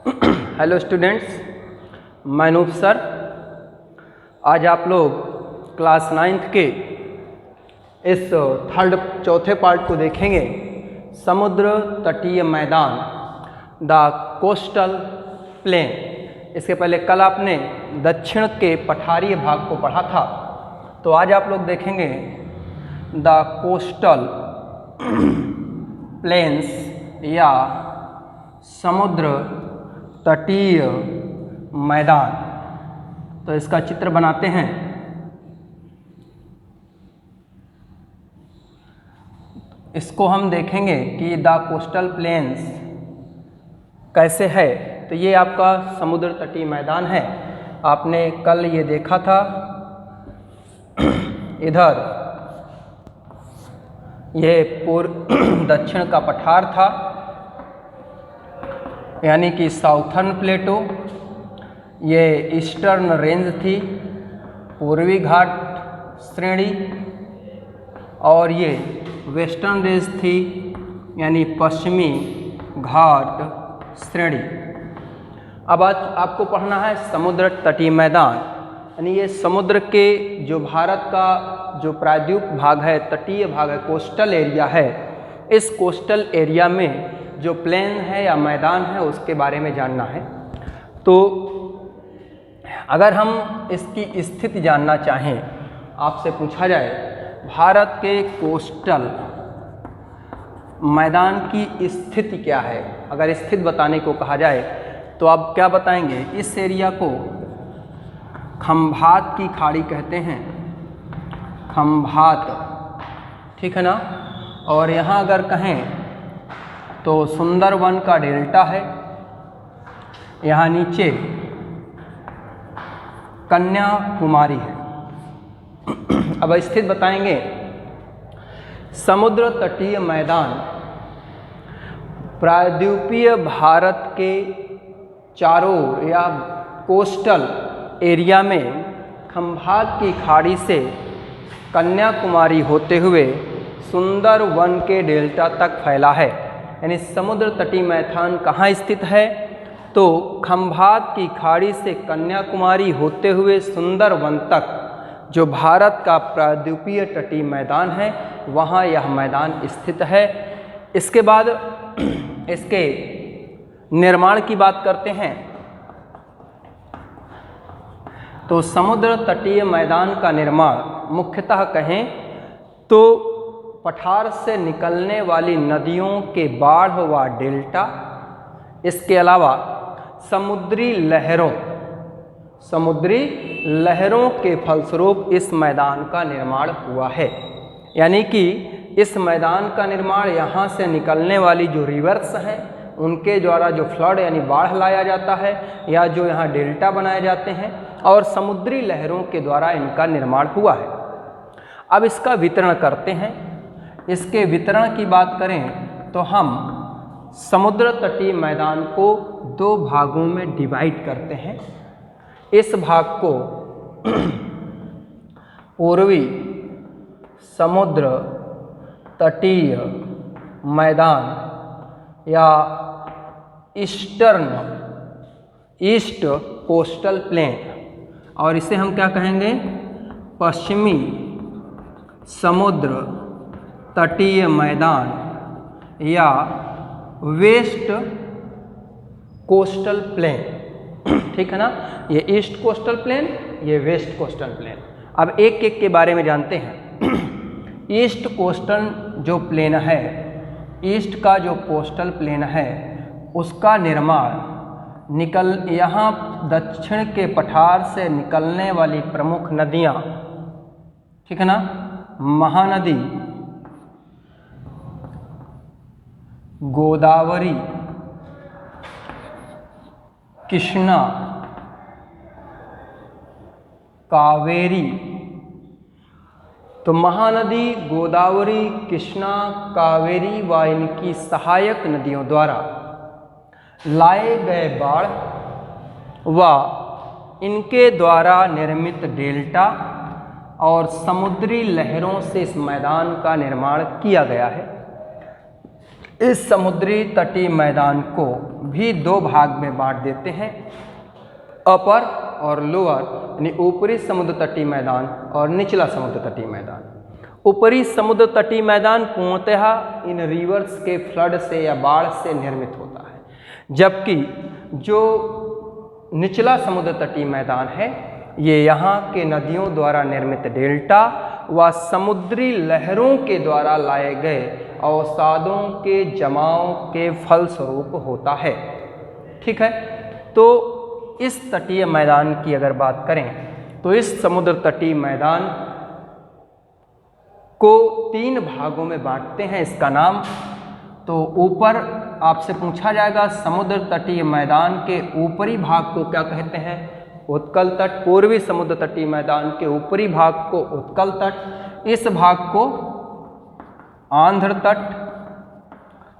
Hello students, मैं Anoop sir. आज आप लोग क्लास 9th के इस चौथे पार्ट को देखेंगे। समुद्र तटीय मैदान, द कोस्टल प्लेन। इसके पहले कल आपने दक्षिण के पठारीय भाग को पढ़ा था, तो आज आप लोग देखेंगे द कोस्टल प्लेन्स या समुद्र तटीय मैदान। तो इसका चित्र बनाते हैं। इसको हम देखेंगे कि द कोस्टल प्लेन्स कैसे है। तो ये आपका समुद्र तटीय मैदान है। आपने कल ये देखा था, इधर ये दक्षिण का पठार था, यानी कि साउथर्न प्लेटो। ये ईस्टर्न रेंज थी, पूर्वी घाट श्रेणी, और ये वेस्टर्न रेंज थी, यानी पश्चिमी घाट श्रेणी। अब आज आपको पढ़ना है समुद्र तटीय मैदान, यानी ये समुद्र के जो भारत का जो प्रायद्वीप भाग है, तटीय भाग है, कोस्टल एरिया है। इस कोस्टल एरिया में जो प्लेन है या मैदान है उसके बारे में जानना है। तो अगर हम इसकी स्थिति जानना चाहें, आपसे पूछा जाए भारत के कोस्टल मैदान की स्थिति क्या है, अगर स्थिति बताने को कहा जाए तो आप क्या बताएंगे? इस एरिया को खंभात की खाड़ी कहते हैं, खंभात, ठीक है ना। और यहाँ अगर कहें तो सुंदरवन का डेल्टा है, यहाँ नीचे कन्याकुमारी है। अब स्थिति बताएंगे। समुद्र तटीय मैदान प्रायद्वीपीय भारत के चारों या कोस्टल एरिया में खंभात की खाड़ी से कन्याकुमारी होते हुए सुंदरवन के डेल्टा तक फैला है। यानी समुद्र तटीय मैदान कहाँ स्थित है? तो खंभात की खाड़ी से कन्याकुमारी होते हुए सुंदरवन तक जो भारत का प्रायद्वीपीय तटीय मैदान है, वहाँ यह मैदान स्थित है। इसके बाद इसके निर्माण की बात करते हैं। तो समुद्र तटीय मैदान का निर्माण मुख्यतः कहें तो पठार से निकलने वाली नदियों के बाढ़ व डेल्टा, इसके अलावा समुद्री लहरों के फलस्वरूप इस मैदान का निर्माण हुआ है। यानी कि इस मैदान का निर्माण यहाँ से निकलने वाली जो रिवर्स हैं उनके द्वारा जो फ्लड यानी बाढ़ लाया जाता है, या जो यहाँ डेल्टा बनाए जाते हैं, और समुद्री लहरों के द्वारा इनका निर्माण हुआ है। अब इसका वितरण करते हैं। इसके वितरण की बात करें तो हम समुद्र तटीय मैदान को दो भागों में डिवाइड करते हैं। इस भाग को पूर्वी समुद्र तटीय मैदान या ईस्ट कोस्टल प्लेन, और इसे हम क्या कहेंगे? पश्चिमी समुद्र तटीय मैदान या वेस्ट कोस्टल प्लेन, ठीक है ना। ये ईस्ट कोस्टल प्लेन, ये वेस्ट कोस्टल प्लेन। अब एक एक के बारे में जानते हैं। ईस्ट कोस्टल जो प्लेन है, ईस्ट का जो कोस्टल प्लेन है, उसका निर्माण यहाँ दक्षिण के पठार से निकलने वाली प्रमुख नदियाँ, ठीक है ना, महानदी गोदावरी, कृष्णा, कावेरी। तो महानदी गोदावरी, कृष्णा, कावेरी व इनकी सहायक नदियों द्वारा लाए गए बाढ़ व इनके द्वारा निर्मित डेल्टा और समुद्री लहरों से इस मैदान का निर्माण किया गया है। इस समुद्री तटीय मैदान को भी दो भाग में बांट देते हैं, अपर और लोअर, यानी ऊपरी समुद्र तटीय मैदान और निचला समुद्र तटीय मैदान। ऊपरी समुद्र तटीय मैदान पूर्णतः इन रिवर्स के फ्लड से या बाढ़ से निर्मित होता है, जबकि जो निचला समुद्र तटीय मैदान है ये यहाँ के नदियों द्वारा निर्मित डेल्टा व समुद्री लहरों के द्वारा लाए गए अवसादों के जमाव के फलस्वरूप होता है। ठीक है, तो इस तटीय मैदान की अगर बात करें तो इस समुद्र तटीय मैदान को 3 भागों में बांटते हैं। इसका नाम तो ऊपर आपसे पूछा जाएगा, समुद्र तटीय मैदान के ऊपरी भाग को क्या कहते हैं? उत्कल तट। पूर्वी समुद्र तटीय मैदान के ऊपरी भाग को उत्कल तट, इस भाग को आंध्र तट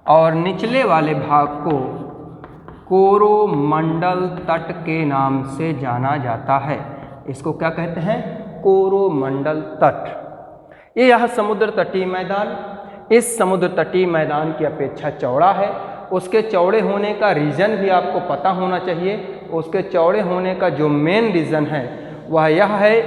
और निचले वाले भाग को कोरोमंडल तट के नाम से जाना जाता है। इसको क्या कहते हैं? कोरोमंडल तट। यह समुद्र तटीय मैदान इस समुद्र तटीय मैदान की अपेक्षा चौड़ा है। उसके चौड़े होने का रीज़न भी आपको पता होना चाहिए। उसके चौड़े होने का जो मेन रीज़न है वह यह है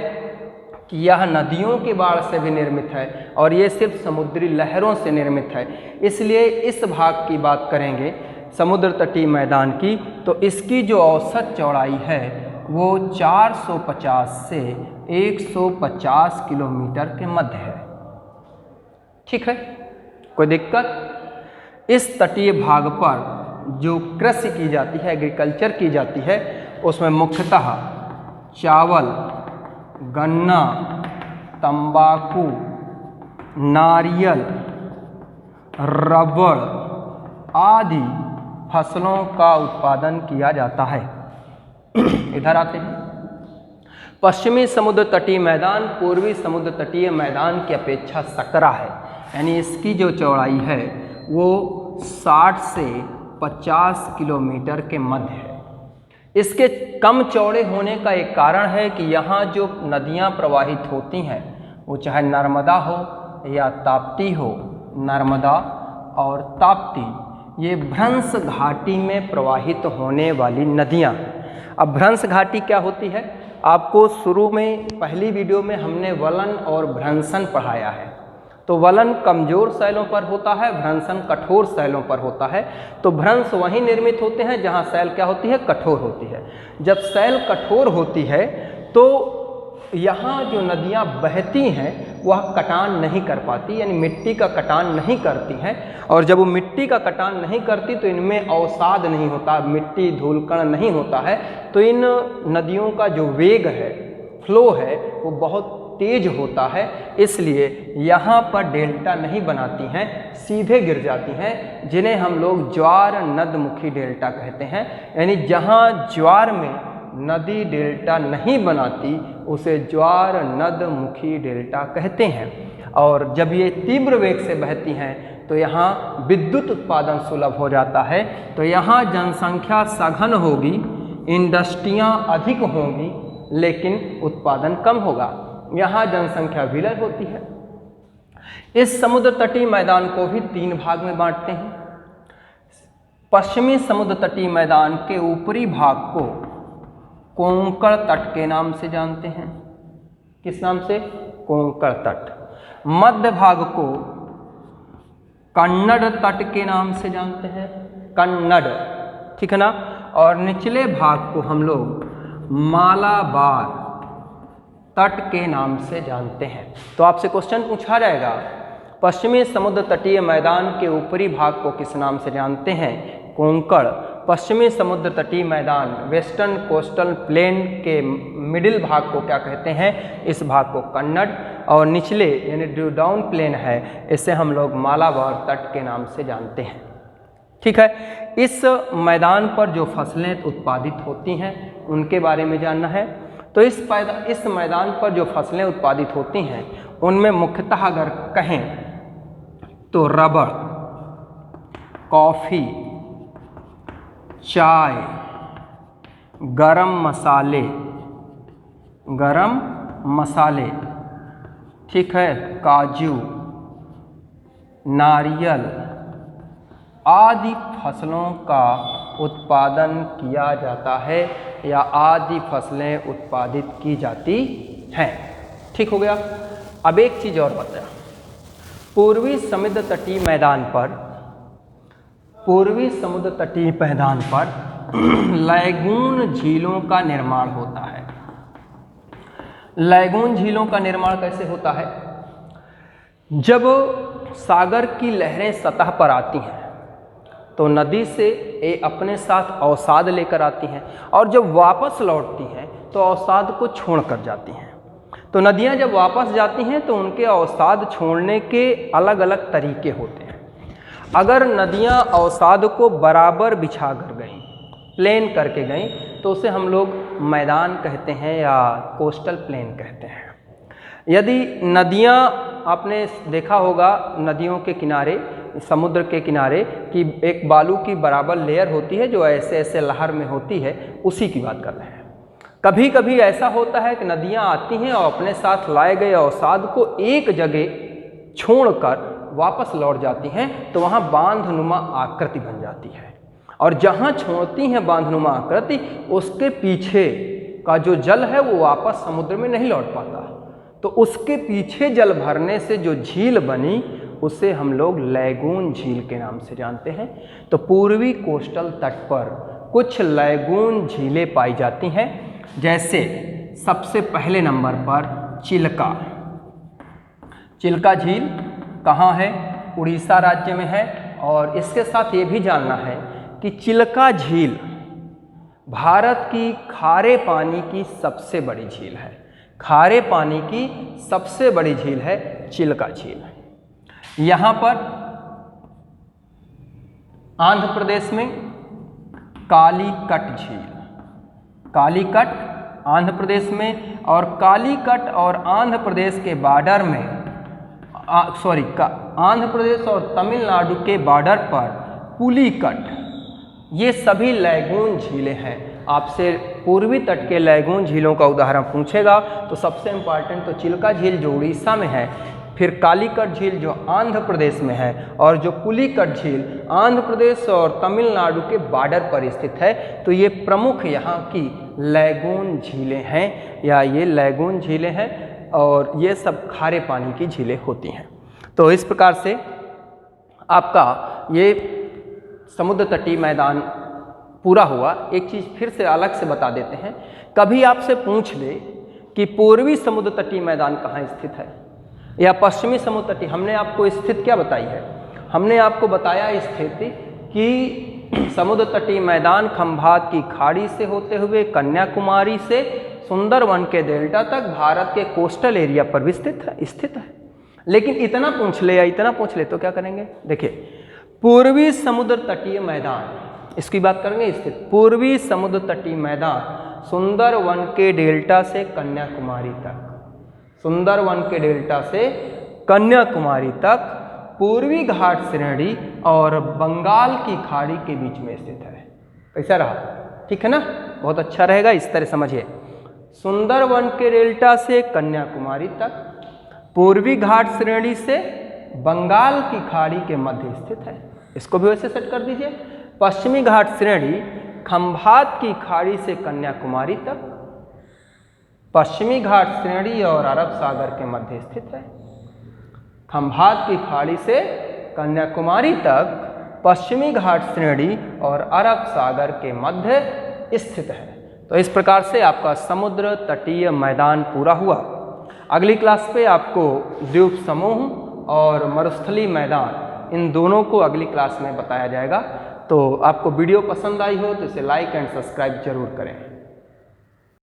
कि यह नदियों की बाढ़ से भी निर्मित है और ये सिर्फ समुद्री लहरों से निर्मित है। इसलिए इस भाग की बात करेंगे समुद्र तटीय मैदान की, तो इसकी जो औसत चौड़ाई है वो 450 से 150 किलोमीटर के मध्य है। ठीक है, कोई दिक्कत? इस तटीय भाग पर जो कृषि की जाती है, एग्रीकल्चर की जाती है, उसमें मुख्यतः चावल, गन्ना, तंबाकू, नारियल, रबड़ आदि फसलों का उत्पादन किया जाता है। इधर आते हैं। पश्चिमी समुद्र तटीय मैदान पूर्वी समुद्र तटीय मैदान की अपेक्षा सकरा है, यानी इसकी जो चौड़ाई है वो 60 से 50 किलोमीटर के मध्य है। इसके कम चौड़े होने का एक कारण है कि यहाँ जो नदियाँ प्रवाहित होती हैं वो चाहे नर्मदा हो या ताप्ती हो, नर्मदा और ताप्ती ये भ्रंश घाटी में प्रवाहित होने वाली नदियाँ। अब भ्रंश घाटी क्या होती है? आपको शुरू में पहली वीडियो में हमने वलन और भ्रंशन पढ़ाया है। तो वलन कमज़ोर शैलों पर होता है, भ्रंशन कठोर शैलों पर होता है। तो भ्रंश वहीं निर्मित होते हैं जहाँ शैल क्या होती है? कठोर होती है। जब शैल कठोर होती है तो यहाँ जो नदियाँ बहती हैं वह कटान नहीं कर पाती, यानी मिट्टी का कटान नहीं करती हैं। और जब वो मिट्टी का कटान नहीं करती तो इनमें अवसाद नहीं होता, मिट्टी धूलकण नहीं होता है। तो इन नदियों का जो वेग है, फ्लो है, वो बहुत तेज होता है। इसलिए यहाँ पर डेल्टा नहीं बनाती हैं, सीधे गिर जाती हैं, जिन्हें हम लोग ज्वार नदमुखी डेल्टा कहते हैं। यानी जहाँ ज्वार में नदी डेल्टा नहीं बनाती उसे ज्वार नदमुखी डेल्टा कहते हैं। और जब ये तीव्र वेग से बहती हैं तो यहाँ विद्युत उत्पादन सुलभ हो जाता है। तो यहाँ जनसंख्या सघन होगी, इंडस्ट्रियाँ अधिक होंगी, लेकिन उत्पादन कम होगा। यहाँ जनसंख्या विरल होती है। इस समुद्र तटीय मैदान को भी 3 भाग में बांटते हैं। पश्चिमी समुद्र तटीय मैदान के ऊपरी भाग को कोंकण तट के नाम से जानते हैं। किस नाम से? कोंकण तट। मध्य भाग को कन्नड़ तट के नाम से जानते हैं, कन्नड़, ठीक है ना। और निचले भाग को हम लोग मालाबार तट के नाम से जानते हैं। तो आपसे क्वेश्चन पूछा जाएगा, पश्चिमी समुद्र तटीय मैदान के ऊपरी भाग को किस नाम से जानते हैं? कोंकण। पश्चिमी समुद्र तटीय मैदान वेस्टर्न कोस्टल प्लेन के मिडिल भाग को क्या कहते हैं? इस भाग को कन्नड़। और निचले यानी जो डाउन प्लेन है इसे हम लोग मालाबार तट के नाम से जानते हैं। ठीक है, इस मैदान पर जो फसलें उत्पादित होती हैं उनके बारे में जानना है। तो इस मैदान पर जो फसलें उत्पादित होती हैं उनमें मुख्यतः अगर कहें तो रबड़, कॉफ़ी, चाय, गरम मसाले, ठीक है, काजू, नारियल, आदि फसलों का उत्पादन किया जाता है या आदि फसलें उत्पादित की जाती हैं। ठीक हो गया। अब एक चीज़ और बताया, पूर्वी समुद्र तटीय मैदान पर लैगून झीलों का निर्माण होता है। लैगून झीलों का निर्माण कैसे होता है? जब सागर की लहरें सतह पर आती हैं तो नदी से ये अपने साथ अवसाद लेकर आती हैं और जब वापस लौटती हैं तो अवसाद को छोड़ कर जाती हैं। तो नदियाँ जब वापस जाती हैं तो उनके अवसाद छोड़ने के अलग अलग तरीके होते हैं। अगर नदियाँ अवसाद को बराबर बिछा कर गईं, प्लेन करके गईं, तो उसे हम लोग मैदान कहते हैं या कोस्टल प्लेन कहते हैं। यदि नदियाँ, आपने देखा होगा नदियों के किनारे, समुद्र के किनारे कि एक बालू की बराबर लेयर होती है जो ऐसे ऐसे लहर में होती है, उसी की बात कर रहे हैं। कभी कभी ऐसा होता है कि नदियाँ आती हैं और अपने साथ लाए गए अवसाद को एक जगह छोड़कर वापस लौट जाती हैं, तो वहाँ बांधनुमा आकृति बन जाती है और जहाँ छोड़ती हैं बांधनुमा आकृति, उसके पीछे का जो जल है वो वापस समुद्र में नहीं लौट पाता। तो उसके पीछे जल भरने से जो झील बनी उसे हम लोग लैगून झील के नाम से जानते हैं। तो पूर्वी कोस्टल तट पर कुछ लैगून झीलें पाई जाती हैं, जैसे सबसे पहले नंबर पर चिल्का झील कहाँ है? उड़ीसा राज्य में है। और इसके साथ ये भी जानना है कि चिल्का झील भारत की खारे पानी की सबसे बड़ी झील है। खारे पानी की सबसे बड़ी झील है चिल्का झील। यहाँ पर आंध्र प्रदेश में कालीकट झील, कालीकट आंध्र प्रदेश में, और कालीकट और आंध्र प्रदेश के बॉर्डर में आंध्र प्रदेश और तमिलनाडु के बॉर्डर पर पुलिकट, ये सभी लैगून झीलें हैं। आपसे पूर्वी तट के लैगून झीलों का उदाहरण पूछेगा तो सबसे इम्पॉर्टेंट तो चिल्का झील जो उड़ीसा में है, फिर कालीकट झील जो आंध्र प्रदेश में है, और जो पुलिकट झील आंध्र प्रदेश और तमिलनाडु के बॉर्डर पर स्थित है। तो ये प्रमुख यहाँ की लैगून झीलें हैं या ये लैगून झीलें हैं और ये सब खारे पानी की झीलें होती हैं। तो इस प्रकार से आपका ये समुद्र तटीय मैदान पूरा हुआ। एक चीज़ फिर से अलग से बता देते हैं, कभी आपसे पूछ ले कि पूर्वी समुद्र तटीय मैदान कहाँ स्थित है या पश्चिमी समुद्र तटीय, हमने आपको स्थित क्या बताई है? हमने आपको बताया स्थिति कि समुद्र तटीय मैदान खंभात की खाड़ी से होते हुए कन्याकुमारी से सुंदरवन के डेल्टा तक भारत के कोस्टल एरिया पर भी स्थित है। लेकिन इतना पूछ ले तो क्या करेंगे? देखिए, पूर्वी समुद्र तटीय मैदान, इसकी बात करेंगे स्थित। पूर्वी समुद्र तटीय मैदान सुंदरवन के डेल्टा से कन्याकुमारी तक, सुंदरवन के डेल्टा से कन्याकुमारी तक पूर्वी घाट श्रेणी और बंगाल की खाड़ी के बीच में स्थित है। कैसा रहा? ठीक है ना? बहुत अच्छा रहेगा, इस तरह समझिए। सुंदरवन के डेल्टा से कन्याकुमारी तक, पूर्वी घाट श्रेणी से बंगाल की खाड़ी के मध्य स्थित है। इसको भी वैसे सेट कर दीजिए। पश्चिमी घाट श्रेणी खंभात की खाड़ी से कन्याकुमारी तक, पश्चिमी घाट श्रेणी और अरब सागर के मध्य स्थित है। खंभात की खाड़ी से कन्याकुमारी तक पश्चिमी घाट श्रेणी और अरब सागर के मध्य स्थित है। तो इस प्रकार से आपका समुद्र तटीय मैदान पूरा हुआ। अगली क्लास पे आपको द्वीप समूह और मरुस्थलीय मैदान, इन दोनों को अगली क्लास में बताया जाएगा। तो आपको वीडियो पसंद आई हो तो इसे लाइक एंड सब्सक्राइब जरूर करें।